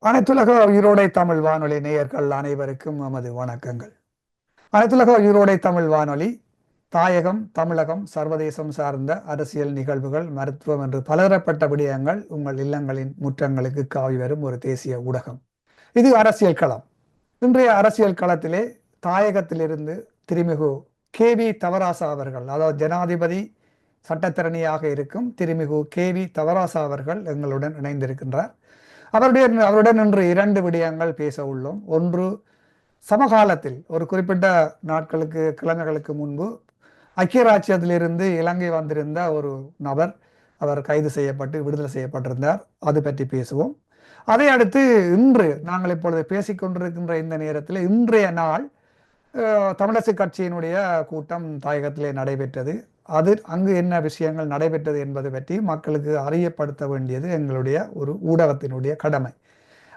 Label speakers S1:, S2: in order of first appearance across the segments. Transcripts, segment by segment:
S1: அனைத்துலக ஈரோடை தமிழ் வானொலி நேயர்கள் அனைவருக்கும் நமது வணக்கங்கள். அனைத்துலக ஈரோடை தமிழ் வானொலி தாயகம், தமிழகம், சர்வதேசம் சார்ந்த அரசியல் நிகழ்வுகள், மருத்துவம் என்று பலதரப்பட்ட விடயங்கள் உங்கள் இல்லங்களின் முற்றங்களுக்கு காவி வரும் ஒரு தேசிய ஊடகம். இது அரசியல் களம். இன்றைய அரசியல் களத்திலே தாயகத்திலிருந்து திருமிகு KV தவராசா அவர்கள், அதாவது ஜனாதிபதி சட்டத்தரணியாக இருக்கும் திருமிகு KV தவராசா அவர்கள் எங்களுடன் இணைந்திருக்கின்றார். அவருடன் இன்று இரண்டு விடயங்கள் பேச உள்ளோம். ஒன்று, சமகாலத்தில் ஒரு குறிப்பிட்ட நாட்களுக்கு கிழமைகளுக்கு முன்பு ஐக்கிய ராச்சியத்திலிருந்து இலங்கை வந்திருந்த ஒரு நபர், அவர் கைது செய்யப்பட்டு விடுதலை செய்யப்பட்டிருந்தார். அது பற்றி பேசுவோம். அதை அடுத்து இன்று நாங்கள் இப்பொழுது பேசிக்கொண்டிருக்கின்ற இந்த நேரத்தில் இன்றைய நாள் தமிழரசு கட்சியினுடைய கூட்டம் தாயகத்திலே நடைபெற்றது. அங்கு என்ன விஷயங்கள் நடைபெற்றது என்பது பற்றி மக்களுக்கு அறியப்படுத்த வேண்டியது எங்களுடைய ஒரு ஊடகத்தினுடைய கடமை.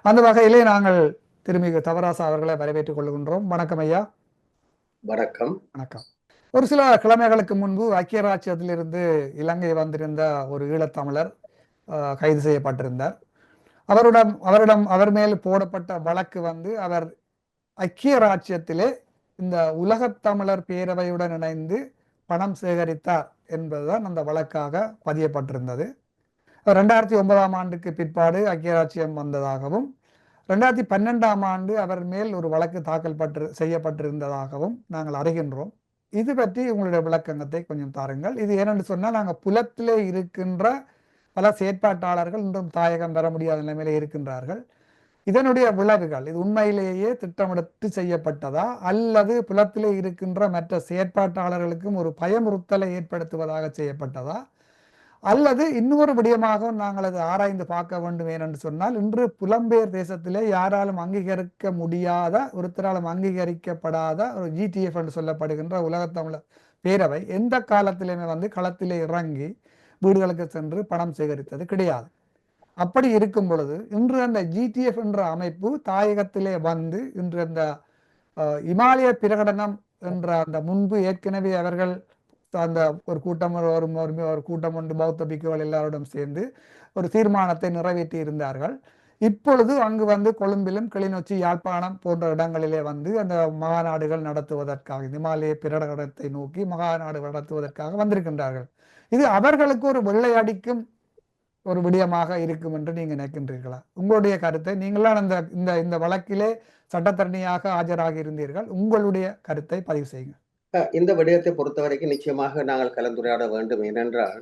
S1: அந்த வகையிலே நாங்கள் திருமிகு தவராசா அவர்களை வரவேற்றுக் கொள்கின்றோம். வணக்கம் ஐயா.
S2: வணக்கம்.
S1: வணக்கம். ஒரு சில கிழமைகளுக்கு முன்பு ஐக்கிய ராச்சியத்திலிருந்து இலங்கை வந்திருந்த ஒரு ஈழத்தமிழர் கைது செய்யப்பட்டிருந்தார். அவர் மேல் போடப்பட்ட வழக்கு அவர் ஐக்கிய ராச்சியத்திலே இந்த உலகத்தமிழர் பேரவையுடன் இணைந்து பணம் சேகரித்தார் என்பதுதான் அந்த வழக்காக பதியப்பட்டிருந்தது. 2009ஆம் ஆண்டுக்கு பிற்பாடு ஐக்கிய ராச்சியம் வந்ததாகவும் 2012ஆம் ஆண்டு அவர் மேல் ஒரு வழக்கு தாக்கல் செய்யப்பட்டிருந்ததாகவும் நாங்கள் அறிகின்றோம். இது பற்றி உங்களுடைய விளக்கங்கத்தை கொஞ்சம் தாருங்கள். இது ஏனென்று சொன்னால், நாங்கள் புலத்திலே இருக்கின்ற பல செயற்பாட்டாளர்கள் இன்றும் தாயகம் பெற முடியாத நிலைமையிலே இருக்கின்றார்கள். இதனுடைய விளைவுகள் இது உண்மையிலேயே திட்டமிட்டு செய்யப்பட்டதா, அல்லது புலத்திலே இருக்கின்ற மற்ற செயற்பாட்டாளர்களுக்கும் ஒரு பயமுறுத்தலை ஏற்படுத்துவதாக செய்யப்பட்டதா, அல்லது இன்னொரு விடயமாக நாங்கள் அதை ஆராய்ந்து பார்க்க வேண்டும். ஏனென்று சொன்னால், இன்று புலம்பெயர் தேசத்திலே யாராலும் அங்கீகரிக்க முடியாத, ஒருத்தராலும் அங்கீகரிக்கப்படாத ஒரு GTF என்று சொல்லப்படுகின்ற உலகத்தமிழர் பேரவை எந்த காலத்திலுமே களத்திலே இறங்கி வீடுகளுக்கு சென்று பணம் சேகரித்தது கிடையாது. அப்படி இருக்கும் பொழுது இன்று அந்த GTF என்ற அமைப்பு தாயகத்திலே இன்று அந்த இமாலய பிரகடனம் என்ற அந்த முன்பு ஏற்கனவே அவர்கள் அந்த ஒரு கூட்டம் ஒன்று பௌத்த பிக்குகள் எல்லாருடன் சேர்ந்து ஒரு தீர்மானத்தை நிறைவேற்றி இருந்தார்கள். இப்பொழுது அங்கு கொழும்பிலும், கிளிநொச்சி, யாழ்ப்பாணம் போன்ற இடங்களிலே அந்த மகாநாடுகள் நடத்துவதற்காக, இமாலய பிரகடனத்தை நோக்கி மகாநாடு நடத்துவதற்காக வந்திருக்கின்றார்கள். இது அவர்களுக்கு ஒரு வெள்ளை அடிக்கும் ஒரு விடயமாக இருக்கும் என்று நீங்க நினைக்கின்றீர்களா? உங்களுடைய கருத்தை, நீங்களாம் இந்த வழக்கிலே சட்டத்தரணியாக ஆஜராகி இருந்தீர்கள், உங்களுடைய கருத்தை பதிவு செய்யுங்க.
S2: இந்த விடயத்தை பொறுத்தவரைக்கும் நிச்சயமாக நாங்கள் கலந்துரையாட வேண்டும். ஏனென்றால்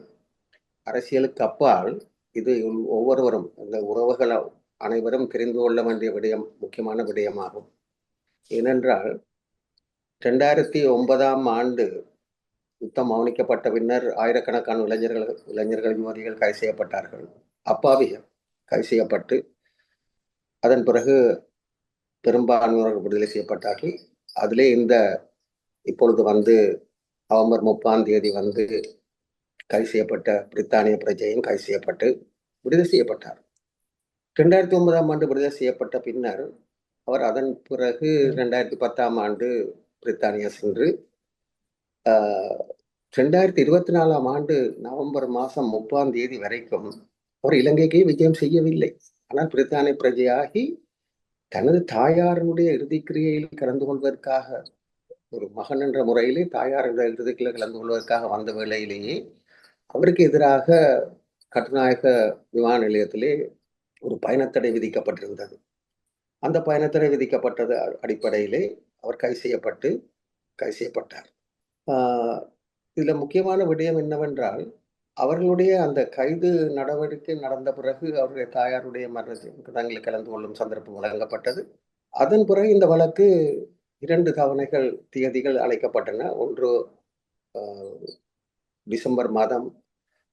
S2: அரசியலுக்கு அப்பால் இது ஒவ்வொருவரும், இந்த உறவுகள் அனைவரும் தெரிந்து கொள்ள வேண்டிய விடயம், முக்கியமான விடயமாகும். ஏனென்றால் 2009ஆம் ஆண்டு யுத்தம் மௌனிக்கப்பட்ட பின்னர் ஆயிரக்கணக்கான இளைஞர்கள் யுவதிகள் கைது செய்யப்பட்டார்கள். அப்பாவிகள் கைது செய்யப்பட்டு அதன் பிறகு பெரும்பான்மையோர்கள் விடுதலை செய்யப்பட்டார்கள். அதிலே இப்பொழுது நவம்பர் 30ஆம் தேதி கைது செய்யப்பட்ட பிரித்தானிய பிரஜையும் கைது செய்யப்பட்டு விடுதலை செய்யப்பட்டார். 2009ஆம் ஆண்டு விடுதலை செய்யப்பட்ட பின்னர் அவர் அதன் பிறகு 2010ஆம் ஆண்டு பிரித்தானியா சென்று 2024ஆம் ஆண்டு நவம்பர் மாதம் 30ஆம் தேதி வரைக்கும் அவர் இலங்கைக்கு விஜயம் செய்யவில்லை. ஆனால் பிரித்தானிய பிரஜையாகி தனது தாயாருடைய இறுதிக்கிரியையில் கலந்து கொள்வதற்காக, ஒரு மகன் என்ற முறையிலே தாயார் என்ற இறுதிக்கிரியில் கலந்து கொள்வதற்காக வந்த வேளையிலேயே அவருக்கு எதிராக கட்டுநாயக்க விமான நிலையத்திலே ஒரு பயணத்தடை விதிக்கப்பட்டிருந்தது. அந்த பயணத்தடை விதிக்கப்பட்டது அடிப்படையிலே அவர் கைது செய்யப்பட்டார். இதுல முக்கியமான விடயம் என்னவென்றால், அவர்களுடைய அந்த கைது நடவடிக்கை நடந்த பிறகு அவருடைய தாயாருடைய மரணத்தில் கலந்து கொள்ளும் சந்தர்ப்பம் வழங்கப்பட்டது. அதன் பிறகு இந்த வழக்கு 2 தவணைகள் தேதிகள் அழைக்கப்பட்டன. ஒன்று டிசம்பர் மாதம்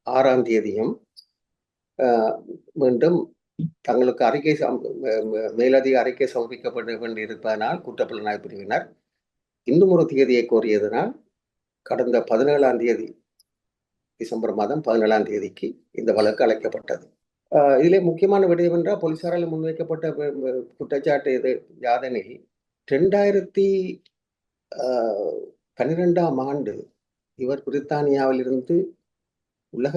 S2: 6ஆம் தேதியும் மீண்டும் தங்களுக்கு மேலதிக அறிக்கை சமர்ப்பிக்கப்பட வேண்டியிருப்பதனால் குற்றப்புலனாய்வு பிரிவினர் இன்னும் ஒரு தேதியை கோரியதனால் கடந்த 17ஆம் தேதி டிசம்பர் மாதம் 17ஆம் தேதிக்கு இந்த வழக்கு அழைக்கப்பட்டது. இதிலே முக்கியமான விடயம் என்றால் போலீசாரால் முன்வைக்கப்பட்ட குற்றச்சாட்டு இது யாதெனில் 2012ஆம் ஆண்டு இவர் பிரித்தானியாவிலிருந்து உலக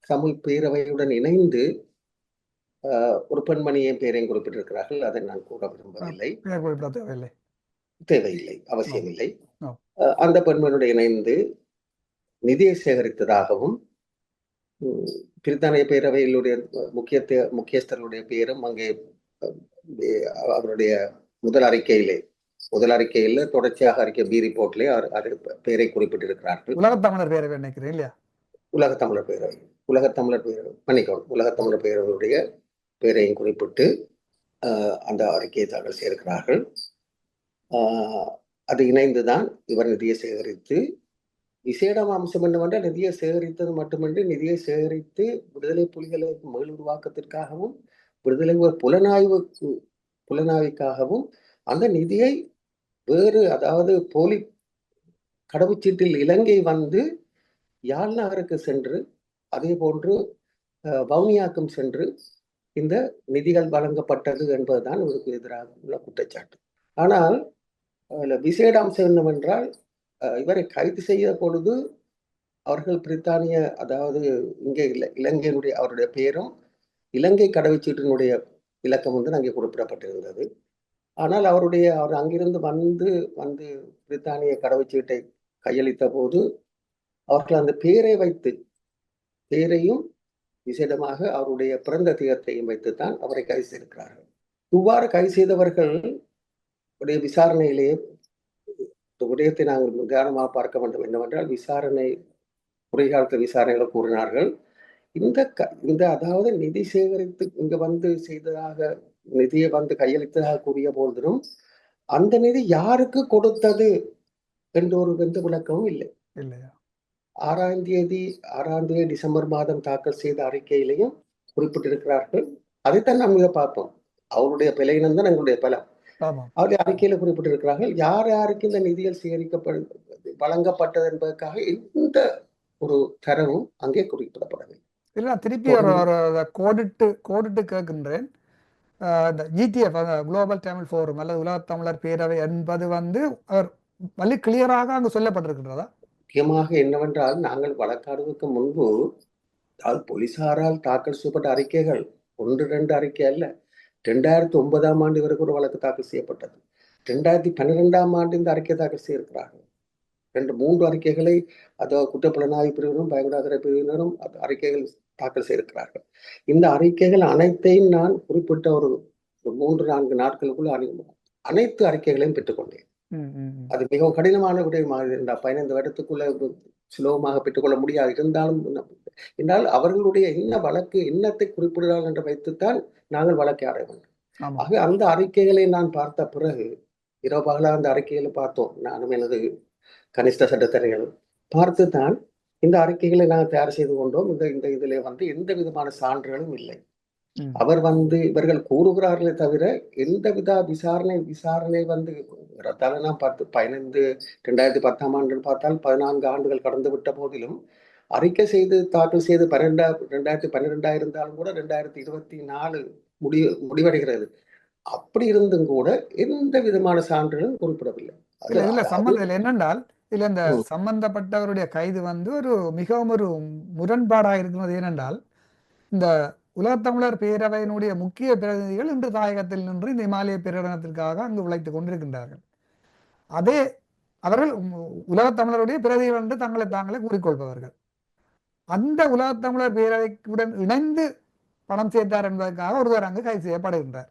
S2: தமிழ் பேரவையுடன் இணைந்து ஒரு பெண்மணியின் பெயரையும் குறிப்பிட்டிருக்கிறார்கள். அதை நான் கூற விரும்பவில்லை, தேவையில்லை, அவசியமில்லை. அந்த பெண்மணியுடன் இணைந்து நிதியை சேகரித்ததாகவும் பிரித்தானிய பேரவையிலுடைய முக்கியஸ்தர்களுடைய பெயரும் அங்கே அவருடைய முதல் அறிக்கையில தொடர்ச்சியாக அறிக்கை பி ரிப்போர்ட்லேயே பெயரை குறிப்பிட்டிருக்கிறார்கள்.
S1: உலகத்தமிழர் பேரவை நினைக்கிறேன் இல்லையா?
S2: உலகத்தமிழர் பேரவை மன்னிக்கவும், உலகத்தமிழர் பேரவையுடைய பெயரையும் குறிப்பிட்டு அந்த அறிக்கையை தாக்கல் செய்திருக்கிறார்கள். அது இணைந்துதான் இவர் நிதியை சேகரித்து, விசேடம் அம்சம் என்னவென்றால் நிதியை சேகரித்தது மட்டுமின்றி நிதியை சேகரித்து விடுதலை புலிகளை மேல் உருவாக்கத்திற்காகவும் விடுதலை புலனாய்வுக்காகவும் அந்த நிதியை வேறு, அதாவது போலி கடவுச்சீட்டில் இலங்கை வந்து யாழ் நகருக்கு சென்று அதே போன்று வவுனியாக்கும் சென்று இந்த நிதிகள் வழங்கப்பட்டது என்பதுதான் இவருக்கு எதிராக உள்ள குற்றச்சாட்டு. ஆனால் விசேட அம்சம் என்னவென்றால் இவரை கைது செய்த பொழுது அவர்கள் பிரித்தானிய, அதாவது இங்கே இலங்கையினுடைய அவருடைய பெயரும் இலங்கை கடவுச்சீட்டினுடைய இலக்கம் வந்து அங்கே குறிப்பிடப்பட்டிருந்தது. ஆனால் அவர் அங்கிருந்து வந்து பிரித்தானிய கடவுச்சீட்டை கையளித்த போது அவர்கள் அந்த பெயரை வைத்து, பெயரையும் விசேடமாக அவருடைய பிறந்த தேதியையும் வைத்துத்தான் அவரை கைது செய்திருக்கிறார்கள். இவ்வாறு கைது செய்தவர்கள் விசாரணையிலேயே விடயத்தை நாங்கள் கவனமாக பார்க்க வேண்டும். என்னவென்றால் குறைகாலத்து விசாரணைகளை கூறினார்கள், இந்த அதாவது நிதி சேகரித்து இங்க வந்து செய்ததாக, நிதியை வந்து கையளித்ததாக கூறிய போதிலும் அந்த நிதி யாருக்கு கொடுத்தது என்ற ஒரு எந்த விளக்கமும் இல்லை. 6ஆம் தேதி டிசம்பர் மாதம் தாக்கல் செய்த அறிக்கையிலையும் குறிப்பிட்டிருக்கிறார்கள். அதைத்தான் நாம் இதை பார்ப்போம். அவருடைய பிழையினம் தான் எங்களுடைய பலம். அவருடைய அறிக்கையில குறிப்பிட்டிருக்கிறார்கள் யார் யாருக்கு இந்த நிதிகள் வழங்கப்பட்டது என்பதற்காக எந்த ஒரு தரவும் அங்கே குறிப்பிடப்படவில்லை.
S1: இல்லை, திருப்பி கோடிட்டு கேட்கின்றேன். இந்த ஜிடிஎஃப், குளோபல் தமிழ் ஃபோரம் அல்லது உலக தமிழர் பேரவை என்பது வந்து அவர் வழி கிளியராக அங்கு சொல்லப்பட்டிருக்கின்றதா?
S2: முக்கியமாக என்னவென்றால், நாங்கள் வழக்காடுவதற்கு முன்பு போலீசாரால் தாக்கல் செய்யப்பட்ட அறிக்கைகள் 1-2 அறிக்கை அல்ல. 2009ஆம் ஆண்டு வரைக்கும் ஒரு வழக்கு தாக்கல் செய்யப்பட்டது. 2012ஆம் ஆண்டு இந்த அறிக்கை தாக்கல் செய்திருக்கிறார்கள். 2-3 அறிக்கைகளை அதாவது குற்றப்புலனாய்வு பிரிவினரும் பயங்கரவாத பிரிவினரும் அறிக்கைகள் தாக்கல் செய்திருக்கிறார்கள். இந்த அறிக்கைகள் அனைத்தையும் நான் குறிப்பிட்ட ஒரு 3-4 நாட்களுக்குள்ள அனைத்து அறிக்கைகளையும் பெற்றுக்கொண்டேன். அது மிகவும் கடினமான விடயமாக இருந்தால் 15 வருடத்துக்குள்ள சுலபமாக பெற்றுக்கொள்ள முடியாது. இருந்தால் அவர்களுடைய என்ன வழக்கு என்னத்தை குறிப்பிடுகிறார்கள் என்று வைத்துத்தான் நாங்கள் வழக்கை ஆட வேண்டும். ஆக அந்த அறிக்கைகளை நான் பார்த்த பிறகு இரவு பகலாக அந்த அறிக்கைகளை பார்த்தோம். நானும் எனது கனிஷ்ட சட்டத்தரணிகளும் பார்த்துதான் இந்த அறிக்கைகளை நாங்கள் தயார் செய்து கொண்டோம். இந்த இதிலே வந்து எந்த விதமான சான்றுகளும் இல்லை. அவர் வந்து இவர்கள் கூறுகிறார்களே தவிர எந்த வித விசாரணை வந்து நான் 2010ஆம் ஆண்டு பார்த்தால் 14 ஆண்டுகள் கடந்து விட்ட போதிலும் அறிக்கை செய்து தாக்கல் செய்து 2012 இருந்தாலும் கூட 2024 முடிவடைகிறது. அப்படி இருந்தும் கூட எந்த விதமான சான்றுகளும் குறிப்பிடவில்லை.
S1: என்னென்றால் இதுல இந்த சம்பந்தப்பட்டவருடைய கைது வந்து மிகவும் ஒரு முரண்பாடாக இருக்கிறது. ஏனென்றால் இந்த உலகத்தமிழர் பேரவையினுடைய முக்கிய பிரதிநிதிகள் இன்று தாயகத்தில் நின்று இந்த இமாலய பிரகடனத்திற்காக அங்கு உழைத்துக் கொண்டிருக்கின்றார்கள். அவர்கள் உலகத்தமிழருடைய பிரதிகள் என்று தங்களை தாங்களே கூறிக்கொள்பவர்கள். அந்த உலகத்தமிழர் பேரவையுடன் இணைந்து பணம் சேர்த்தார் என்பதற்காக ஒருவர் அங்கு கைது செய்யப்படுகின்றார்.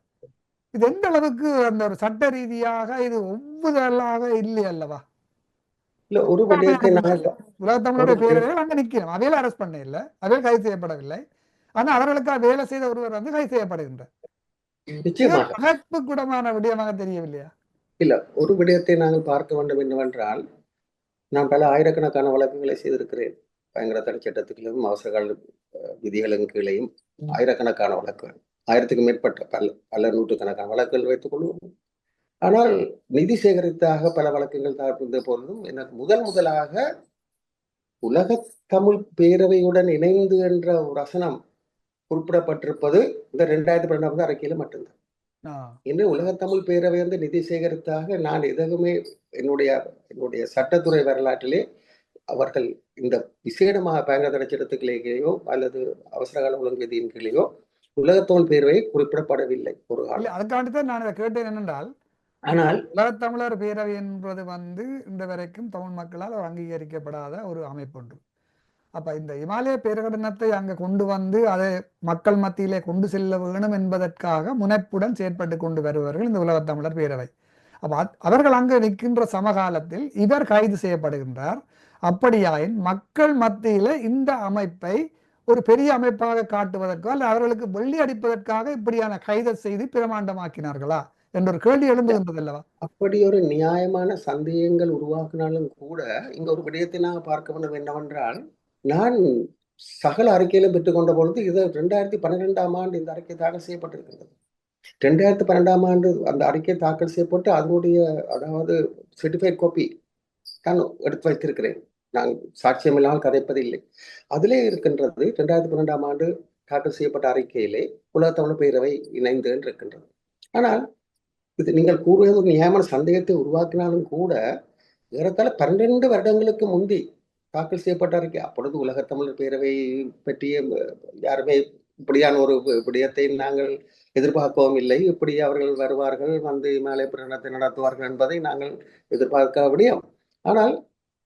S1: இது எந்த அளவுக்கு அந்த ஒரு சட்ட ரீதியாக இது ஒவ்வொருவராக இல்லை அல்லவா? உலகத்தமிழருடைய பேரவைகள் அங்க நிற்கிறோம், அவையில் அரெஸ்ட் பண்ண இல்லை, அவையில் கைது செய்யப்படவில்லை. ஆனா அவர்களுக்காக வேலை செய்த ஒருவர் வந்து கைது செய்யப்படுகின்றார். கூடமான விடயமாக தெரியவில்லையா?
S2: இல்ல, ஒரு விடயத்தை நாங்கள் பார்க்க வேண்டும் என்னவென்றால், நான் பல ஆயிரக்கணக்கான வழக்குகளை செய்திருக்கிறேன். பயங்கர தடை சட்டத்துக்குள்ளும் அவசரகால விதிகளின் கீழையும்
S1: ம்.
S2: ஆயிரக்கணக்கான வழக்குகள், 1000க்கு மேற்பட்ட பல நூற்றுக்கணக்கான வழக்குகள் வைத்துக் கொள்வோம். ஆனால் நிதி சேகரித்தாக பல வழக்குகள் இருந்த போதிலும் எனக்கு முதலாக உலக தமிழ் பேரவையுடன் இணைந்து என்ற ஒரு வசனம் குறிப்பிடப்பட்டிருப்பது இந்த 2012 அறிக்கையில மட்டும்தான்.
S1: ஆ.
S2: இன்னும் உலக தமிழ் பேரவை வந்து நிதி சேகரித்தாக நான் எதுவுமே என்னுடைய சட்டத்துறை வரலாற்றிலே அவர்கள் இந்த விசேடமாக பயங்கர தடை சட்டத்துக்குள்ளேயோ அல்லது அவசரகால ஒழுங்கு விதியின் கீழேயோ உலகத்தமிழ் பேரவை குறிப்பிடப்படவில்லை ஒரு
S1: இல்ல
S2: காலம்.
S1: அதுக்காண்டித்தான் நான் இதை கேட்டேன். என்னென்றால்
S2: ஆனால்
S1: உலகத்தமிழர் பேரவை என்பது இந்த வரைக்கும் தமிழ் மக்களால் அங்கீகரிக்கப்படாத ஒரு அமைப்பு ஒன்று. அப்ப இந்த இமாலய பேரகடனத்தை அங்க கொண்டு வந்து அதை மக்கள் மத்தியிலே கொண்டு செல்ல வேணும் என்பதற்காக முனைப்புடன் செயற்பட்டு கொண்டு வருவார்கள் இந்த உலகத்தமிழர் பேரவை. அப்ப அவர்கள் அங்கு நிற்கின்ற சமகாலத்தில் இவர் கைது செய்யப்படுகின்றார். அப்படியாயின் மக்கள் மத்தியில இந்த அமைப்பை ஒரு பெரிய அமைப்பாக காட்டுவதற்கோ அல்ல அவர்களுக்கு வெள்ளி அடிப்பதற்காக இப்படியான கைதை செய்து பிரமாண்டமாக்கினார்களா என்ற ஒரு கேள்வி எழும்புகின்றது அல்லவா?
S2: அப்படி ஒரு நியாயமான சந்தேகங்கள் உருவாக்கினாலும் கூட இங்க ஒரு விடயத்தை நாங்கள் பார்க்க வேண்டும் என்னவென்றால், நான் சகல அறிக்கையிலும் பெற்றுக்கொண்ட பொழுது இது 2012 ஆண்டு இந்த அறிக்கை தாக்கல் செய்யப்பட்டிருக்கின்றது. 2012 அந்த அறிக்கை தாக்கல் செய்யப்பட்டு அதனுடைய அதாவது சர்டிஃபைட் காப்பி நான் எடுத்து வைத்திருக்கிறேன். நான் சாட்சியம் இல்லாமல் கதைப்பதில்லை. அதிலே இருக்கின்றது 2012 தாக்கல் செய்யப்பட்ட அறிக்கையிலே உலகத்தமிழ் பேரவை இணைந்து இருக்கின்றது. ஆனால் இது நீங்கள் கூறுவது ஒரு நியாயமான சந்தேகத்தை உருவாக்கினாலும் கூட ஏறத்தாழ 12 வருடங்களுக்கு முந்தி தாக்கல் செய்யப்பட்ட அறிக்கை. அப்பொழுது உலகத்தமிழர் பேரவை பற்றிய யாருமே இப்படியான ஒரு விடயத்தை நாங்கள் எதிர்பார்க்கவும் இல்லை. இப்படி அவர்கள் வருவார்கள், வந்து இமாலய பிரகடனத்தை நடத்துவார்கள் என்பதை நாங்கள் எதிர்பார்க்க விடயம். ஆனால்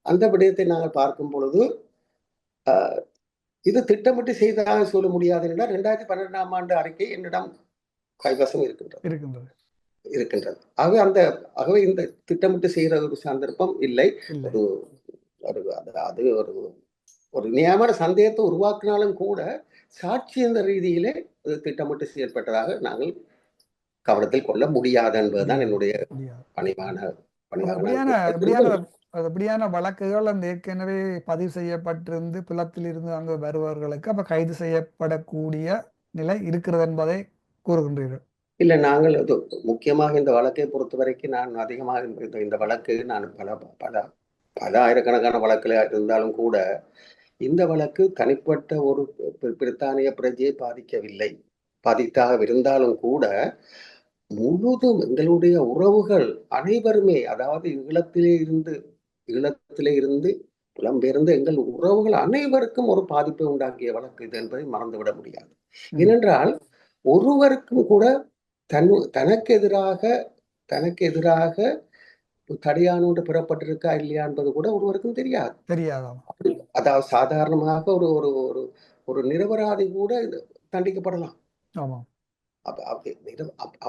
S2: அந்த விடயத்தை நாங்கள் பார்க்கும் பொழுது இது திட்டமிட்டு செய்ததாக சொல்ல முடியாது என்றால் 2012 அறிக்கை என்னிடம் கைவசம் இருக்கின்றது. ஆகவே இந்த திட்டமிட்டு செய்கிற ஒரு சந்தர்ப்பம் இல்லை. அது ஒரு நியாயமான சந்தேகத்தை உருவாக்கினாலும் கூட சாட்சி என்ற ரீதியிலே திட்டமிட்டு செயல்பட்டதாக நாங்கள் கவனத்தில் கொள்ள முடியாது என்பதுதான் என்னுடைய
S1: அப்படியான வழக்குகள் அந்த ஏற்கனவே பதிவு செய்யப்பட்டிருந்து புலத்தில் இருந்து அங்கு வருபவர்களுக்கு அப்ப கைது செய்யப்படக்கூடிய நிலை இருக்கிறது என்பதை கூறுகின்றீர்கள்.
S2: இல்ல, நாங்கள் முக்கியமாக இந்த வழக்கை பொறுத்த வரைக்கும் நான் அதிகமாக இந்த வழக்கு நான் பல ஆயிரக்கணக்கான வழக்கில் இருந்தாலும் கூட இந்த வழக்கு தனிப்பட்ட ஒரு பிரித்தானிய பிரஜையை பாதித்தாக இருந்தாலும் கூட முழுதும் எங்களுடைய உறவுகள் அனைவருமே, அதாவது ஈழத்திலே இருந்து புலம்பெயர்ந்து எங்கள் உறவுகள் அனைவருக்கும் ஒரு பாதிப்பை உண்டாக்கிய வழக்கு இது என்பதை மறந்துவிட முடியாது. ஏனென்றால் ஒருவருக்கும் கூட தனக்கு எதிராக தடையான ஒன்று பெறப்பட்டிருக்கா இல்லையா என்பது கூட ஒருவருக்கும் தெரியாது. அதாவது சாதாரணமாக ஒரு நிரபராதி கூட தண்டிக்கப்படலாம்.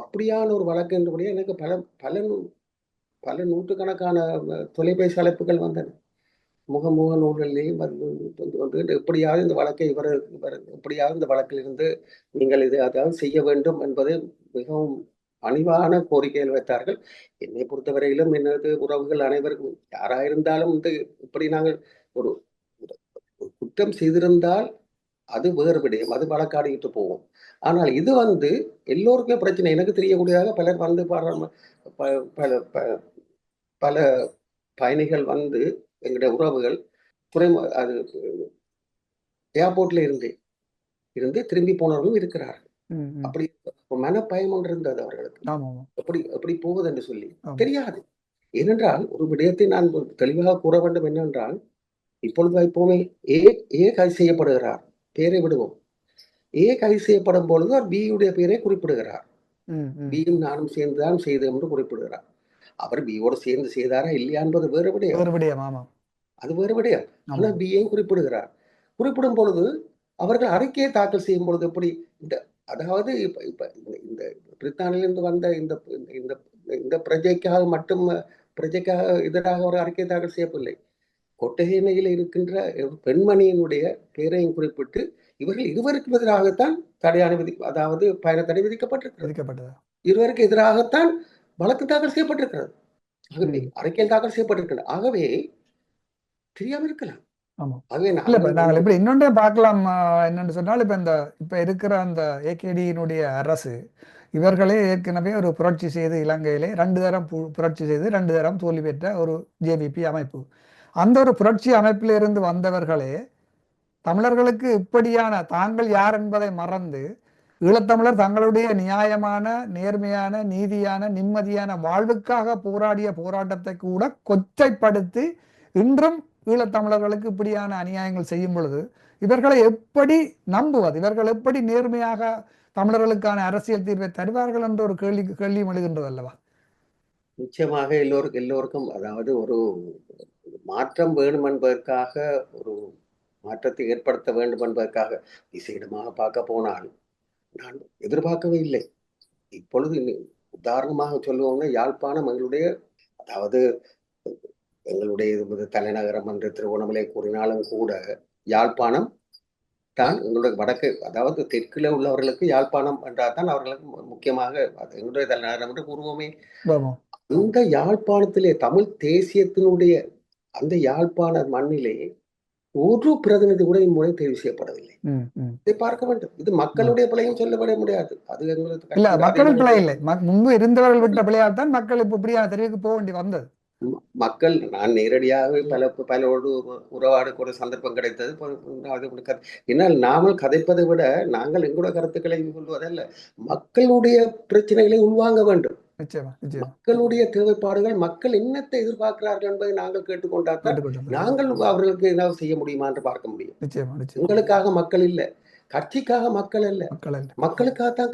S2: அப்படியான ஒரு வழக்கு என்றபடியே எனக்கு பல நூற்றுக்கணக்கான தொலைபேசி அழைப்புகள் வந்தன. முகமுக நூல்களிலேயும் வந்து எப்படியாவது இந்த வழக்கை இவர் எப்படியாவது இந்த வழக்கில் இருந்து நீங்கள் இது அதாவது செய்ய வேண்டும் என்பதை மிகவும் பணிவான கோரிக்கைகள் வைத்தார்கள். என்னை பொறுத்தவரையிலும் எனது உறவுகள் அனைவருக்கும் யாராயிருந்தாலும் வந்து இப்படி நாங்கள் ஒரு குற்றம் செய்திருந்தால் அது வேறு விடயம், அது வழக்காடிட்டு போவோம். ஆனால் இது வந்து எல்லோருக்குமே பிரச்சனை. எனக்கு தெரியக்கூடியதாக பலர் வந்து பல பயணிகள் வந்து எங்களுடைய உறவுகள் அது ஏர்போர்ட்ல இருந்து திரும்பி போனவர்களும் இருக்கிறார்கள். அப்படி மனப்பயம் ஒன்று இருந்தது அவர்களுக்கு. எப்படி போவது என்று சொல்லி தெரியாது. ஏனென்றால் ஒரு விடயத்தை நான் தெளிவாக கூற வேண்டும் என்னென்றால், இப்பொழுது வைப்போமே, ஏ கைது செய்யப்படுகிறார், பேரை விடுவோம். ஏ கைது செய்யப்படும் பொழுது அவர் பியுடைய பேரை குறிப்பிடுகிறார். பியும் நானும் சேர்ந்துதான் செய்தோம் என்று குறிப்பிடுகிறார். அவர் பியோடு சேர்ந்து செய்தாரா இல்லையா என்பது வேறு விடயம். அது வேறு விடயம். ஆனால் பியையும் குறிப்பிடும் பொழுது அவர்கள் அறிக்கையை தாக்கல் செய்யும் பொழுது எப்படி அதாவது இப்ப இந்த பிரித்தானியிலிருந்து வந்த இந்த பிரஜைக்காக எதிராக ஒரு அறிக்கை தாக்கல் செய்யவில்லை. கொட்டகையில் இருக்கின்ற பெண்மணியினுடைய பேரையும் குறிப்பிட்டு இவர்கள் இருவருக்கு எதிராகத்தான் தடையான அதாவது பயண தடை விதிக்கப்பட்டிருக்கிறது. இருவருக்கு எதிராகத்தான் வழக்கு தாக்கல் செய்யப்பட்டிருக்கிறது. ஆகவே அறிக்கையில் தாக்கல் செய்யப்பட்டிருக்கிறது. ஆகவே தெரியாம இருக்கலாம்.
S1: ஆமா.
S2: ஆகவே
S1: இல்ல இப்ப
S2: நாங்கள்
S1: நாங்கள்
S2: வந்து
S1: இப்படி இன்னொன்றே பார்க்கலாம். என்னன்னு சொன்னால் இப்ப இருக்கிற அந்த ஏகேடியினுடைய அரசு இவர்களே ஏற்கனவே ஒரு புரட்சி செய்து இலங்கையிலே 2 தரம் புரட்சி செய்து 2 தரம் தோல்வி பெற்ற ஒரு ஜேவிபி அமைப்பு. அந்த ஒரு புரட்சி அமைப்பிலிருந்து வந்தவர்களே தமிழர்களுக்கு இப்படியான தாங்கள் யார் என்பதை மறந்து ஈழத்தமிழர் தங்களுடைய நியாயமான, நேர்மையான, நீதியான, நிம்மதியான வாழ்வுக்காக போராடிய போராட்டத்தை கூட கொச்சைப்படுத்தி இன்றும் ஈழத்தமிழர்களுக்கு இப்படியான அநியாயங்கள் செய்யும் பொழுது இவர்களை எப்படி நம்புவது? இவர்கள் எப்படி நேர்மையாக தமிழர்களுக்கான அரசியல் தீர்வை தருவார்கள் என்ற ஒரு கேள்வியும் எழுகின்றது அல்லவா?
S2: நிச்சயமாக எல்லோருக்கும் அதாவது ஒரு மாற்றம் வேணும் என்பதற்காக, ஒரு மாற்றத்தை ஏற்படுத்த வேண்டும் என்பதற்காக விசேடமாக பார்க்க போனால் நான் எதிர்பார்க்கவே இல்லை. இப்பொழுது உதாரணமாக சொல்லுவோம்னா, யாழ்ப்பாணம் எங்களுடைய, அதாவது எங்களுடைய தலைநகரம் என்று திருவண்ணாமலை கூறினாலும் கூட, யாழ்ப்பாணம் தான் எங்களுடைய வடக்கு, அதாவது தெற்குல உள்ளவர்களுக்கு யாழ்ப்பாணம் என்றால் தான் அவர்களுக்கு முக்கியமாக அது எங்களுடைய தலைநகரம் என்று கூறுவோமே.
S1: ஆமா.
S2: அந்த யாழ்ப்பாணத்திலே தமிழ் தேசியத்தினுடைய அந்த யாழ்ப்பாண மண்ணிலே ஒரு பிரதிநிதி கூட இம்முறை தேர்வு செய்யப்படவில்லை. இதை பார்க்க வேண்டும். இது மக்களுடைய பிழையும் சொல்லப்பட முடியாது. அது எங்களுக்கு
S1: இல்ல,
S2: கட்சியில்
S1: மக்கள் பிழை இல்லை. முன்பு இருந்தவர்கள் விட்ட பிழையால் தான் மக்கள் இப்ப இப்படியான தெரிவுக்கு போக வேண்டி வந்தது.
S2: மக்கள், நான் நேரடியாக பலரோடு உறவாட கூட சந்தர்ப்பம் கிடைத்தது. என்னால் நாமல் கதைப்பதை விட நாங்கள் எங்களுடைய கருத்துக்களை சொல்வதல்ல, மக்களுடைய பிரச்சனைகளை உள்வாங்க வேண்டும்.
S1: நிச்சயமா, நிச்சயமா.
S2: மக்களுடைய தேவைப்பாடுகள், மக்கள் என்னத்தை எதிர்பார்க்கிறார்கள் என்பதை நாங்கள் கேட்டுக்கொண்டாதான் நாங்கள் அவர்களுக்கு ஏதாவது செய்ய முடியுமா என்று பார்க்க முடியும்.
S1: நிச்சயமா, நிச்சயமா.
S2: உங்களுக்காக மக்கள் இல்ல, கட்சிக்காக மக்கள் அல்ல, மக்களுக்காக தான்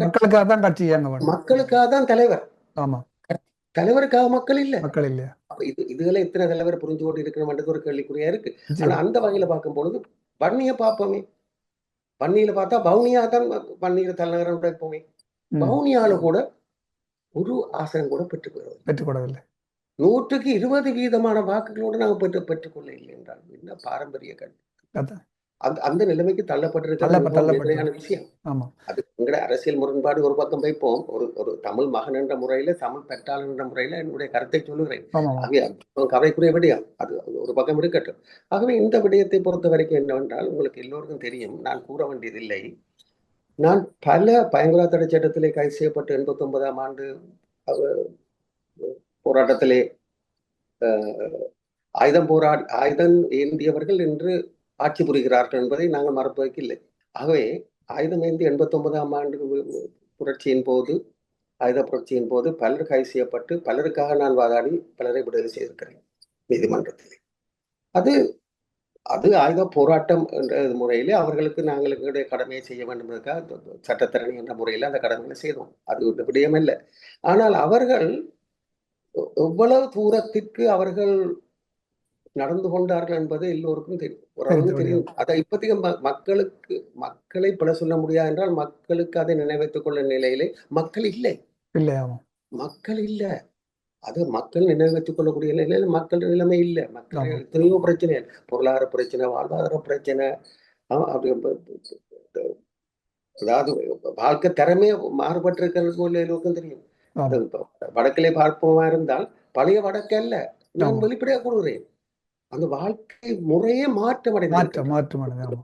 S2: கட்சி, மக்களுக்காக தான் தலைவர்.
S1: ஆமா,
S2: தலைவருக்காக மக்கள் இல்ல,
S1: மக்கள் இல்லையா?
S2: இதுகளை எத்தனை தலைவர் புரிஞ்சு கொண்டு இருக்கணும்ன்றது ஒரு கேள்விக்குறியா இருக்கு. ஆனா அந்த வகையில பார்க்கும் பொழுது வன்னிய பார்ப்போமே, வன்னியில பார்த்தா வவுனியா தான் வன்னியில தலைநகரம் இருப்போமே, வவுனியால கூட ஒரு ஆசனம் கூட பெற்றுக்கொள்ளவில்லை. 100க்கு 20% வாக்குகளோடு நாங்கள் பெற்றுக்கொள்ள இல்லை என்றால் என்ன பாரம்பரிய கல்வி, அந்த நிலைமைக்கு தள்ளப்பட்டிருக்கிற விஷயம். அது எங்களுடைய அரசியல் முரண்பாடு ஒரு பக்கம் வைப்போம். ஒரு தமிழ் மகன் என்ற முறையில, தமிழ் பெற்றாளன் என்ற முறையில என்னுடைய கருத்தை சொல்லுகிறேன். கவலைக்குரிய விடயம் அது ஒரு பக்கம் இருக்கட்டும். ஆகவே இந்த விடயத்தை பொறுத்த வரைக்கும் என்னவென்றால், உங்களுக்கு எல்லோருக்கும் தெரியும், நான் கூற வேண்டியதில்லை. நான் பல பயங்கர தடை சட்டத்திலே கைது செய்யப்பட்டு 89ஆம் ஆண்டு போராட்டத்திலே ஆயுதம் ஏந்தியவர்கள் இன்று ஆட்சி புரிகிறார்கள் என்பதை நாங்கள் மறப்பதற்கு இல்லை. ஆகவே ஆயுதம் ஏந்தி 89ஆம் ஆண்டு புரட்சியின் போது, ஆயுத புரட்சியின் போது பலர் கைது செய்யப்பட்டு பலருக்காக நான் வாதாடி பலரை விடுதலை செய்திருக்கிறேன் நீதிமன்றத்திலே. அது ஆயுத போராட்டம் என்ற முறையிலே அவர்களுக்கு நாங்கள் எங்களுடைய கடமையை செய்ய வேண்டும் என்பதற்காக சட்டத்தரணி என்ற முறையில் அந்த கடமைகளை செய்தோம். அது ஒரு விடயம் இல்லை. ஆனால் அவர்கள் எவ்வளவு தூரத்திற்கு அவர்கள் நடந்து கொண்டார்கள் என்பது எல்லோருக்கும் தெரியும், ஓரளவு தெரியும். அதை இப்போதைக்கு மக்களை பல சொல்ல முடியாது என்றால், மக்களுக்கு அதை நினைவைத்துக் கொள்ள நிலையிலே மக்கள் இல்லை. மக்கள் இல்ல, அது மக்கள் நினைவைத்துக் கொள்ளக்கூடிய நிலையில மக்கள் நிலைமை இல்லை. மக்கள் எத்தனையோ பிரச்சனை, பொருளாதார பிரச்சனை, வாழ்வாதார பிரச்சனை, அதாவது வாழ்க்கை திறமே மாறுபட்டிருக்கிறது போல எல்லோருக்கும் தெரியும். வடக்கிலே பார்ப்போமா இருந்தால் பழைய வடக்கு அல்ல, நான் வெளிப்படையாக கூறுகிறேன், அந்த வாழ்க்கை முறையே மாற்றமடைந்தது.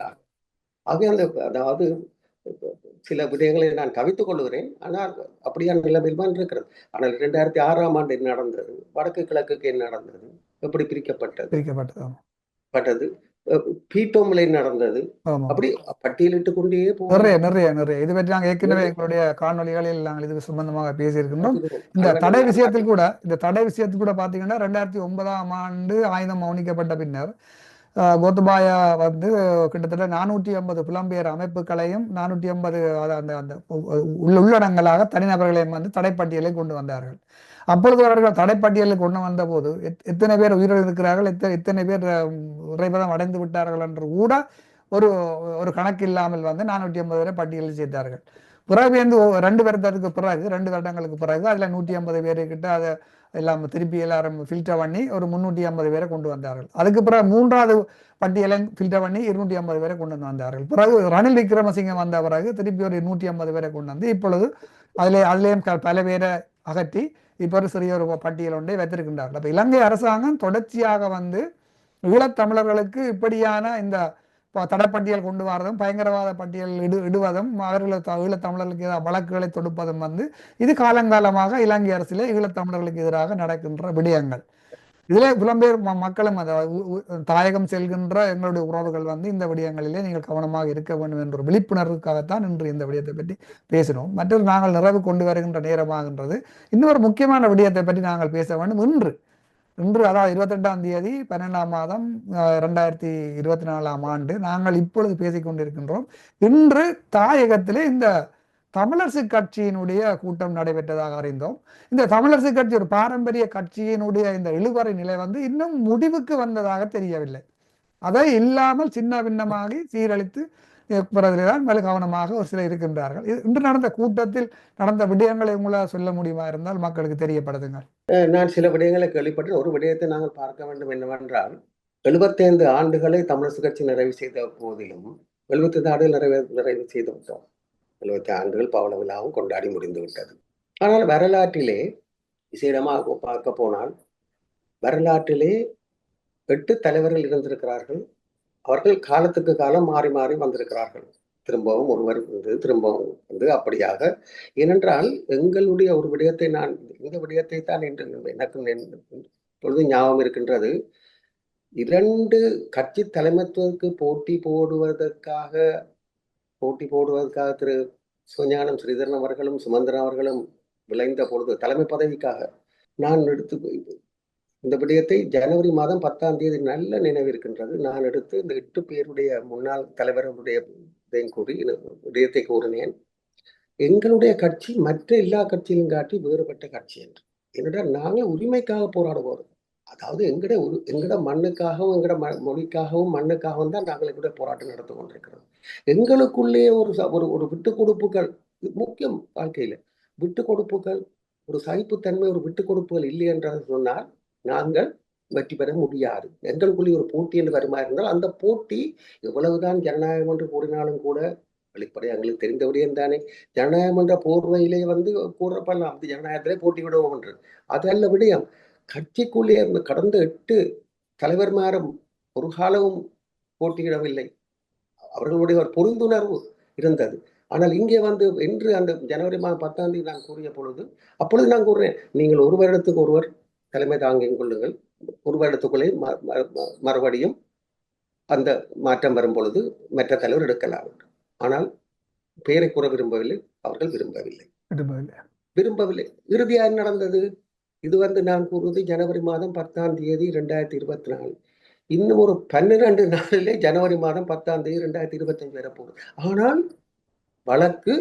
S2: ஆகவே அதாவது சில விடயங்களை நான் கவித்துக் கொள்கிறேன். ஆனால் அப்படியான நிலைமையில் தான் இருக்கிறது. ஆனால் 2006ஆம் ஆண்டு என்ன நடந்தது, வடக்கு கிழக்குக்கு என்ன நடந்தது, எப்படி பிரிக்கப்பட்டது, பீட்டோமில் நடந்தது, அப்படி பட்டியலிட்டு கொண்டே
S1: நிறைய இது பற்றி நாங்கள் ஏற்கனவே எங்களுடைய காணொலிகளில் நாங்கள் இது சம்பந்தமாக பேசியிருக்கின்றோம். இந்த தடை விஷயத்தில் கூட பாத்தீங்கன்னா 2009ஆம் ஆண்டு ஆயுதம் மௌனிக்கப்பட்ட பின்னர் கோத்தபாயா கிட்டத்தட்ட 450 புலம்பெயர் அமைப்புகளையும் 450 அந்த உள்ளடங்களாக தனிநபர்களையும் தடைப்பட்டியலை கொண்டு வந்தார்கள். அப்பொழுது அவர்கள் தடைப்பட்டியலில் கொண்டு வந்த போது எத்தனை பேர் உயிரிழந்திருக்கிறார்கள், எத்தனை பேர் இறைபதம் அடைந்து விட்டார்கள் என்று கூட ஒரு கணக்கு இல்லாமல் 450 பேரை பட்டியலில் சேர்த்தார்கள். பிறகு 2 வருடத்துக்கு பிறகு 2 வருடங்களுக்கு பிறகு அதுல 150 பேருக்கிட்ட அதை எல்லாம் திருப்பி எல்லாரும் ஃபில்டர் பண்ணி ஒரு 350 பேரை கொண்டு வந்தார்கள். அதுக்கு பிறகு 3வது பட்டியலை ஃபில்டர் பண்ணி 250 பேரை கொண்டு வந்தார்கள். பிறகு ரணில் விக்ரமசிங்க வந்த பிறகு திருப்பி ஒரு 150 பேரை கொண்டு வந்து இப்பொழுது அதுலேயும் பல பேரை அகற்றி இப்போ ஒரு சிறிய ஒரு பட்டியல் ஒன்றை வைத்திருக்கின்றார்கள். அப்ப இலங்கை அரசாங்கம் தொடர்ச்சியாக ஈழத்தமிழர்களுக்கு இப்படியான இந்த தடப்பட்டியல் கொண்டு வரதும் பயங்கரவாத பட்டியல் இடுவதும் அவர்களை ஈழத்தமிழர்களுக்கு எதிராக வழக்குகளை தொடுப்பதும் இது காலங்காலமாக இலங்கை அரசிலே ஈழத்தமிழர்களுக்கு எதிராக நடக்கின்ற விடயங்கள். இதிலே புலம்பெயர் மக்களும் தாயகம் செல்கின்ற எங்களுடைய உறவுகள் இந்த விடயங்களிலே நீங்கள் கவனமாக இருக்க வேண்டும் என்ற ஒரு விழிப்புணர்வுக்காகத்தான் இன்று இந்த விடயத்தை பற்றி பேசினோம். மற்றொரு நாங்கள் நிறைவு கொண்டு வருகின்ற நேரமாகின்றது. இன்னொரு முக்கியமான விடயத்தை பற்றி நாங்கள் பேச வேண்டும். இன்று அதாவது 28ஆம் தேதி 12ஆம் மாதம் 2024ஆம் ஆண்டு நாங்கள் இப்பொழுது பேசிக் கொண்டிருக்கின்றோம். இன்று தாயகத்திலே இந்த தமிழரசு கட்சியினுடைய கூட்டம் நடைபெற்றதாக அறிந்தோம். இந்த தமிழரசு கட்சி ஒரு பாரம்பரிய கட்சியினுடைய இந்த இழுபறை நிலை இன்னும் முடிவுக்கு வந்ததாக தெரியவில்லை. அதை இல்லாமல் சின்ன பின்னமாகி சீரழித்து பிறகுதான் மேல கவனமாக ஒரு சிலர் இருக்கின்றார்கள். இன்று நடந்த கூட்டத்தில் நடந்த விடயங்களை உங்களால் சொல்ல முடியுமா இருந்தால் மக்களுக்கு தெரியப்படுத்துங்கள்.
S2: நான் சில விடயங்களை கேள்விப்பட்டு ஒரு விடயத்தை நாங்கள் பார்க்க வேண்டும் என்னவென்றால் 75 ஆண்டுகளை தமிழரசு கட்சி நிறைவு செய்த போதிலும் 75 ஆண்டுகள் நிறைவு செய்து விட்டோம். 75 ஆண்டுகள் பவள விழாவும் கொண்டாடி முடிந்து விட்டது. ஆனால் வரலாற்றிலே விசேடமாக பார்க்க போனால் வரலாற்றிலே 8 தலைவர்கள் இருந்திருக்கிறார்கள். அவர்கள் காலத்துக்கு காலம் மாறி மாறி வந்திருக்கிறார்கள். திரும்பவும் ஒருவர் திரும்பவும் அப்படியாக. ஏனென்றால் எங்களுடைய ஒரு விடயத்தை இந்த விடயத்தை தான் என்று எனக்கு பொழுது ஞாபகம் இருக்கின்றது. 2 கட்சி தலைமைத்துவத்துக்கு போட்டி போடுவதற்காக திரு சிவஞானம் ஸ்ரீதரன் அவர்களும் சுமந்திரன் அவர்களும் விளைந்த பொழுது தலைமை பதவிக்காக நான் எடுத்து இந்த விடயத்தை ஜனவரி மாதம் 10ஆம் தேதி நல்ல நினைவு இருக்கின்றது. நான் எடுத்து இந்த 8 பேருடைய முன்னாள் தலைவர்களுடைய விடயத்தை கூறினேன். எங்களுடைய கட்சி மற்ற எல்லா கட்சியிலும் காட்டி வேறுபட்ட கட்சி என்று. என்னடா நாங்கள் உரிமைக்காக போராடுவோம். அதாவது எங்கட மண்ணுக்காகவும் எங்கட மொழிக்காகவும் மண்ணுக்காகவும் தான் நாங்கள் எங்களுடைய போராட்டம் நடத்தி கொண்டிருக்கிறோம். எங்களுக்குள்ளே ஒரு விட்டு கொடுப்புகள் முக்கியம். வாழ்க்கையில விட்டு கொடுப்புகள், ஒரு சகிப்புத்தன்மை, ஒரு விட்டு கொடுப்புகள் இல்லை என்று சொன்னால் நாங்கள் வெற்றி பெற முடியாது. எங்களுக்குள்ளே ஒரு போட்டி என்று வருமா இருந்தால் அந்த போட்டி எவ்வளவுதான் ஜனநாயகம் என்று கூறினாலும் கூட வெளிப்படை எங்களுக்கு தெரிந்த விடயம் தானே. ஜனநாயகம் என்ற போர்வையிலே கூறப்படலாம் அந்த ஜனநாயகத்திலே போட்டி விடுவோம் என்று. அது அல்ல விடயம். கட்சிக்குள்ளே கடந்த 8 தலைவர்மாரும் ஒரு காலமும் போட்டியிடவில்லை. அவர்களுடைய ஒரு புரிந்துணர்வு இருந்தது. ஆனால் இங்கே இன்று அந்த ஜனவரி மாதம் 10ஆம் தேதி நான் கூறிய பொழுது அப்பொழுது நான் கூறுறேன், நீங்கள் ஒரு வருடத்துக்கு ஒருவர் தலைமை தாங்கிக் கொள்ளுங்கள். ஒரு வருடத்துக்குள்ளே மறுபடியும் அந்த மாற்றம் வரும் பொழுது மற்ற தலைவர் எடுக்கலாம். ஆனால் பெயரை கூற விரும்பவில்லை. அவர்கள் விரும்பவில்லை. இறுதியாக நடந்தது இது நான் கூறுவது ஜனவரி மாதம் 10ஆம் தேதி 2024. இன்னும் ஒரு 12 நாளிலே ஜனவரி மாதம் 10ஆம் தேதி 2025 வரப்போகுது. ஆனால் வழக்கு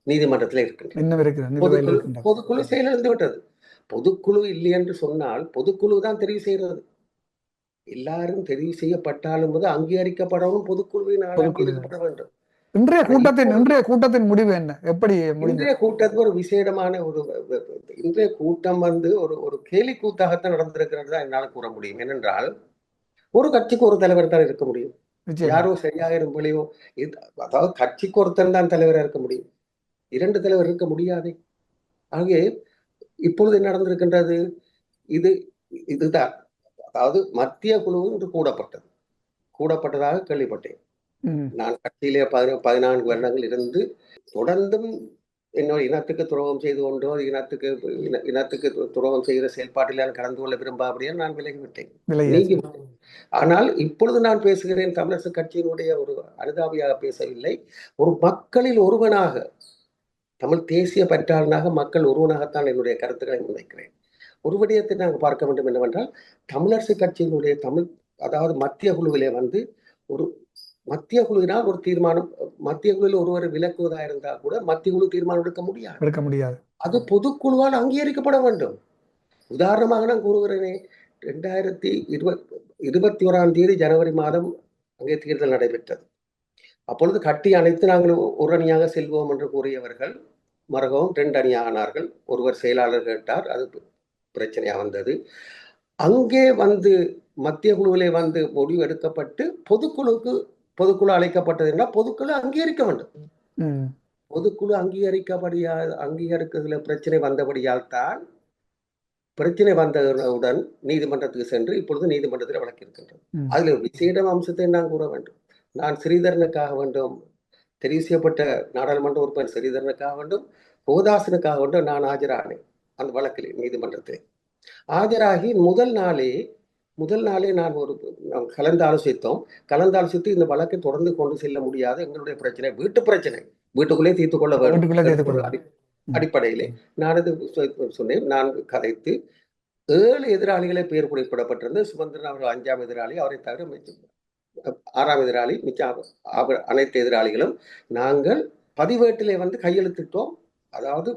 S2: நீதிமன்றத்தில் இருக்கின்றது. பொதுக்குழு செயலிழந்து விட்டது. பொதுக்குழு இல்லை என்று சொன்னால் பொதுக்குழு தான் தெரிவு செய்கிறது. எல்லாரும் தெரிவு செய்யப்பட்டாலும் அங்கீகரிக்கப்படவும் பொதுக்குழுவினால் அங்கீகரிக்கப்பட வேண்டும்.
S1: இன்றைய கூட்டத்தின் முடிவு என்ன? எப்படி
S2: இன்றைய கூட்டத்துக்கு ஒரு விசேடமான இன்றைய கூட்டம் ஒரு கேலி கூத்தாகத்தான் நடந்திருக்கிறதா என்னால் கூற முடியும். ஏனென்றால் ஒரு கட்சிக்கு ஒரு தலைவர் தான் இருக்க முடியும். யாரோ சரியாக இருப்பலையோ, அதாவது கட்சிக்கு ஒருத்தர் தான் தலைவராக இருக்க முடியும். 2 தலைவர் இருக்க முடியாது. ஆகவே இப்பொழுது என்ன நடந்திருக்கின்றது? இதுதான், அதாவது மத்திய குழு இன்று கூடப்பட்டதாக கேள்விப்பட்டேன். நான் கட்சியிலே 14 வருடங்கள் இருந்து தொடர்ந்தும் என்னோட இனத்துக்கு துரோகம் செய்து கொண்டோ இனத்துக்கு துரோகம் செய்கிற செயல்பாட்டில் நான் கலந்து கொள்ள விரும்பாபடியே நான் விலகிவிட்டேன். ஆனால் இப்பொழுது நான் பேசுகிறேன் தமிழரசு கட்சியினுடைய ஒரு அனுதாபியாக பேசவில்லை. ஒரு மக்களில் ஒருவனாக, தமிழ் தேசிய பற்றாளனாக, மக்கள் ஒருவனாகத்தான் என்னுடைய கருத்துக்களை முன்வைக்கிறேன். ஒரு விடயத்தை நாங்கள் பார்க்க வேண்டும் என்னவென்றால், தமிழரசு கட்சியினுடைய அதாவது மத்திய குழுவிலே ஒரு மத்திய குழுவினால் ஒரு தீர்மானம், மத்திய குழுவில் ஒருவர் விலக்குவதாக இருந்தால் கூட மத்திய குழு தீர்மானம் எடுக்க முடியாது. அது பொதுக்குழுவால் அங்கீகரிக்கப்பட வேண்டும். உதாரணமாக நான் கூறுகிறேனே, 2021ஆம் தேதி ஜனவரி மாதம் அங்கே தேர்தல் நடைபெற்றது. அப்பொழுது கட்டி அணைத்து நாங்கள் ஒரு அணியாக செல்வோம் என்று கூறியவர்கள் மறுகவும் 2 அணியானார்கள். ஒருவர் செயலாளர் கேட்டார், அது பிரச்சனையா வந்தது. அங்கே மத்திய குழுவிலே முடிவு எடுக்கப்பட்டு பொதுக்குழு அழைக்கப்பட்டது என்றால் பொதுக்குழு அங்கீகரிக்க வேண்டும். பொதுக்குழு அங்கீகரிக்கிறதுல பிரச்சனை வந்தபடியால் தான் பிரச்சனை வந்தவுடன் நீதிமன்றத்துக்கு சென்று இப்பொழுது நீதிமன்றத்தில் வழக்கு இருக்கின்றது. அதுல விசேட அம்சத்தை நான் கூற வேண்டும். நான் ஸ்ரீதரனுக்காக வேண்டும், தெரிவு செய்யப்பட்ட நாடாளுமன்ற உறுப்பினர் ஸ்ரீதரனுக்காக வேண்டும், கோதாசனுக்காக வேண்டும் நான் ஆஜரானேன் அந்த வழக்கில் நீதிமன்றத்தில். ஆஜராகி முதல் நாளே நான் கலந்தாலோசித்து இந்த வழக்கை தொடர்ந்து கொண்டு செல்ல முடியாது, எங்களுடைய பிரச்சனை வீட்டு பிரச்சனை, வீட்டுக்குள்ளே தீர்த்து கொள்ள வேண்டும் அடிப்படையிலே நான் இது சொன்னேன். நான் கதைத்து 7 எதிராளிகளை பெயர் குறிப்பிடப்பட்டிருந்த சுமந்திரன் அவர்கள் 5ஆம் எதிராளி, அவரை தவிர 6ஆம் எதிராளி, மிச்சம் அனைத்து எதிராளிகளும் நாங்கள் பதிவேட்டிலே கையெழுத்திட்டோம். அதாவது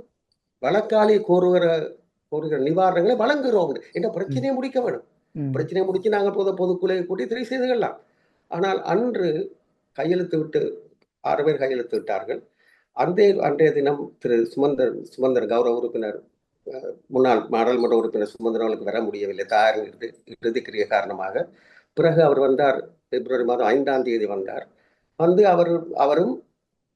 S2: வழக்காளி கோருகிற நிவாரணங்களை வழங்குகிறோம் என்ற பிரச்சனையை முடிக்க வேண்டும். பிரச்சனையை முடிச்சு நாங்கள் பொதுக்குழுவை கூட்டி தெரிவு செய்து கொள்ளலாம். ஆனால் அன்று கையெழுத்து விட்டு 6 பேர் கையெழுத்து விட்டார்கள். அன்றைய தினம் திரு சுமந்தர் கௌரவ உறுப்பினர், முன்னாள் நாடாளுமன்ற உறுப்பினர் சுமந்தர் அவர்களுக்கு வர முடியவில்லை தாயார் இறுதிக்கிரிய காரணமாக. பிறகு அவர் வந்தார், பிப்ரவரி மாதம் 5ஆம் தேதி வந்தார். அவரும்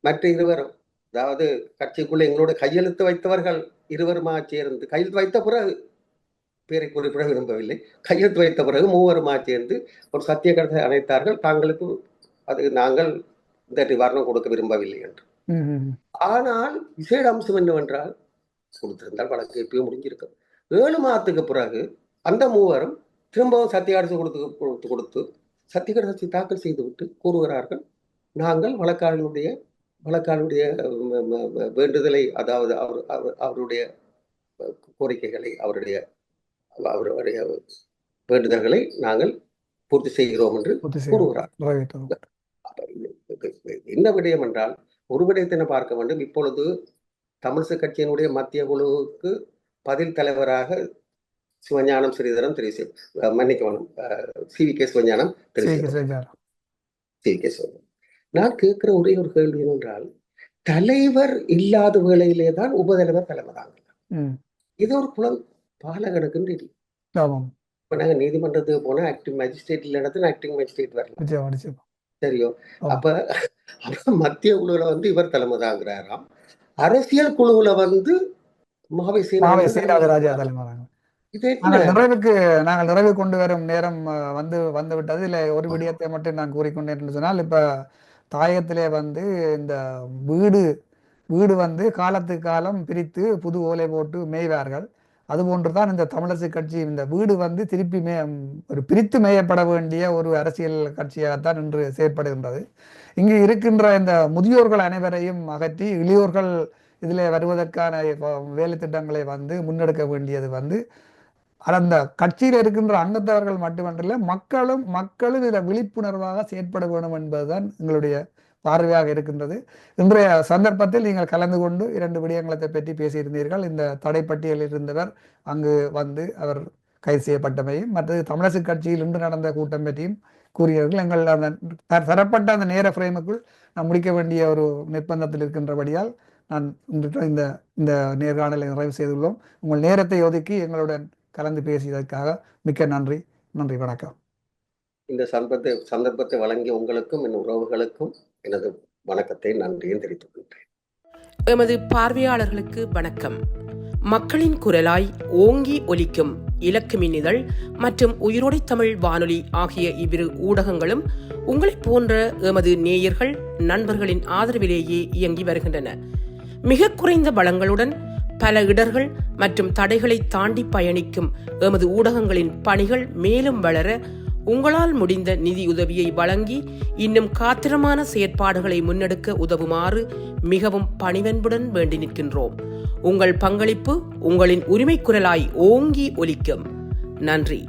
S2: மற்ற இருவரும், அதாவது கட்சிக்குள்ள எங்களோட கையெழுத்து வைத்தவர்கள் இருவருமா சேர்ந்து, கையெழுத்து வைத்த பிறகு பேரை குறிப்பிட விரும்பவில்லை, கையெழுத்து வைத்த பிறகு 3வருமா சேர்ந்து ஒரு சத்திய கருத்தை அணைத்தார்கள். தாங்களுக்கு அது நாங்கள் இந்த நிவாரணம் கொடுக்க விரும்பவில்லை என்று. ஆனால் விசேட அம்சம் என்னவென்றால், கொடுத்திருந்தால் வழக்கு எப்பயும் முடிஞ்சிருக்கும். 7 மாதத்துக்கு பிறகு அந்த 3வரும் திரும்பவும் சத்திய கடிதம் கொடுத்து சத்திய கடிதத்தை தாக்கல் செய்துவிட்டு கூறுகிறார்கள், நாங்கள் வழக்காளனுடைய வேண்டுதலை, அதாவது அவருடைய கோரிக்கைகளை, அவருடைய வேண்டுதல்களை நாங்கள் பூர்த்தி செய்கிறோம் என்று கூறுகிறார். என்ன விடயம் என்றால், ஒரு விடயத்தினை பார்க்க வேண்டும். இப்பொழுது தமிழிசை கட்சியினுடைய மத்திய குழுவுக்கு பதில் தலைவராக சிவஞானம் ஸ்ரீதரன் மன்னிக்கணும், CVK சிவஞானம் நான் கேட்கிற ஒரே ஒரு கேள்வி என்னென்றால், தலைவர் இல்லாத வேளையிலே தான் உபதலைவர் தலைவராங்க. இது ஒரு பாலகனுக்குன்னு இல்லை. இப்ப நாங்க நீதிமன்றத்துக்கு போனா ஆக்டிவ் மேஜிஸ்ட்ரேட் இல்ல ஆக்டிங் மேஜிஸ்ட்ரேட் வரலாம், சரியோ? அப்ப மத்திய குழுவுல இவர் தலைமை தாங்கிறாராம், அரசியல் குழுவுல மாவை
S1: சேனாதிராஜா தலைமை. நாங்கள் நிறைவு கொண்டு வரும் நேரம் வந்து விட்டது. இல்ல ஒரு விடயத்தை மட்டும் நான் கூறிக்கொண்டேன் என்று சொன்னால், இப்ப தாயகத்திலே இந்த வீடு காலத்துக்கு காலம் பிரித்து புது ஓலை போட்டு மேய்வார்கள். அதுபோன்றுதான் இந்த தமிழிசை கட்சி இந்த வீடு திருப்பி ஒரு பிரித்து மேயப்பட வேண்டிய ஒரு அரசியல் கட்சியாகத்தான் இன்று செயற்படுகின்றது. இங்கு இருக்கின்ற இந்த முதியோர்கள் அனைவரையும் அகற்றி இளையோர்கள் இதில் வருவதற்கான வேலை திட்டங்களை முன்னெடுக்க வேண்டியது அந்த கட்சியில் இருக்கின்ற அங்கத்தவர்கள் மட்டுமன்றல்ல, மக்களும் இதில் விழிப்புணர்வாக செயற்பட வேண்டும் என்பதுதான் எங்களுடைய பார்வையாக இருக்கின்றது. இன்றைய சந்தர்ப்பத்தில் நீங்கள் கலந்து கொண்டு 2 விடயங்களை பற்றி பேசியிருந்தீர்கள். இந்த தடைப்பட்டியலில் இருந்தவர் அங்கு அவர் கைது செய்யப்பட்டமையும், மற்றது தமிழரசு கட்சியில் இன்று நடந்த கூட்டம் பற்றியும் கூறியவர்கள். எங்கள் அந்த தரப்பட்ட அந்த நேர ஃப்ரேமுக்குள் நான் முடிக்க வேண்டிய ஒரு நிர்பந்தத்தில் இருக்கின்றபடியால் நான் இந்த நேர்காணலை நிறைவு செய்துள்ளோம். உங்கள் நேரத்தை ஒதுக்கி எங்களுடன் கலந்து பேசியதற்காக மிக்க நன்றி. வணக்கம்.
S2: இந்த சந்தர்ப்பத்தை வழங்கிய உங்களுக்கும் என் உறவுகளுக்கும் எனது வணக்கத்தை, நன்றியும் தெரிவித்துக் கொள்கிறேன்.
S3: எமது பார்வையாளர்களுக்கு வணக்கம். மக்களின் குரலாய் ஓங்கி ஒலிக்கும் இலக்கு மின்னிதழ் மற்றும் உயிரோடை தமிழ் வானொலி ஆகிய இவ்விரு ஊடகங்களும் உங்களைப் போன்ற எமது நேயர்கள் நண்பர்களின் ஆதரவிலேயே இயங்கி வருகின்றன. மிக குறைந்த வளங்களுடன் பல இடர்கள் மற்றும் தடைகளை தாண்டி பயணிக்கும் எமது ஊடகங்களின் பணிகள் மேலும் வளர உங்களால் முடிந்த நிதியுதவியை வழங்கி இன்னும் காத்திரமான செயற்பாடுகளை முன்னெடுக்க உதவுமாறு மிகவும் பணிவன்புடன் வேண்டி நிற்கின்றோம். உங்கள் பங்களிப்பு உங்களின் உரிமை குரலாய் ஓங்கி ஒலிக்கும். நன்றி.